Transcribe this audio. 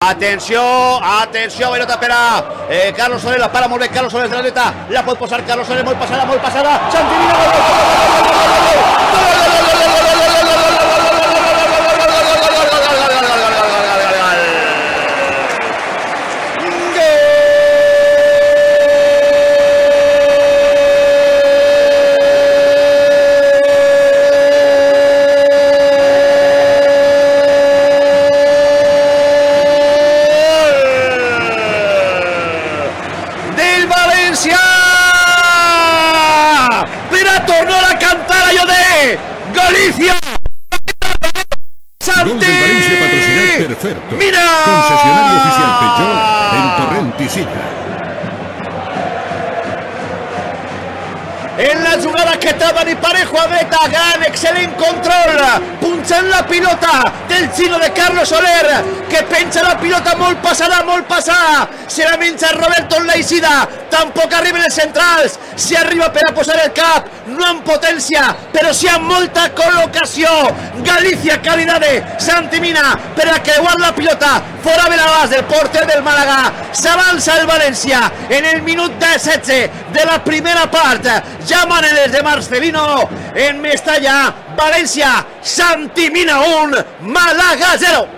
Atenció, pilota per a Carlos Soler, la para molt bé Carlos Soler de la dreta, la pot posar Carlos Soler, molt passada, Santi Mina, Galicia. Santi Gol del Valencia patrocinat per Ferto. Mina. Concesionario oficial Peugeot en Torrent i Silla. En la jugada que estaban y parejo a Beta, gran, excelente control, punxant la pilota del xino de Carlos Soler, que penja la pilota molt passada, se la menja Roberto en la eixida, tampoc arriben els centrals, si arriba per a posar el cap, no amb potència, però sí amb molta col·locació. Galicia, calidad de Santi Mina per a creuar la pilota, fora de l'abast del porter del Màlaga, s'avança el València en el minut 17 de la primera part, ja manen els de Marcelino en Mestalla. València, Santi Mina 1, Màlaga 0.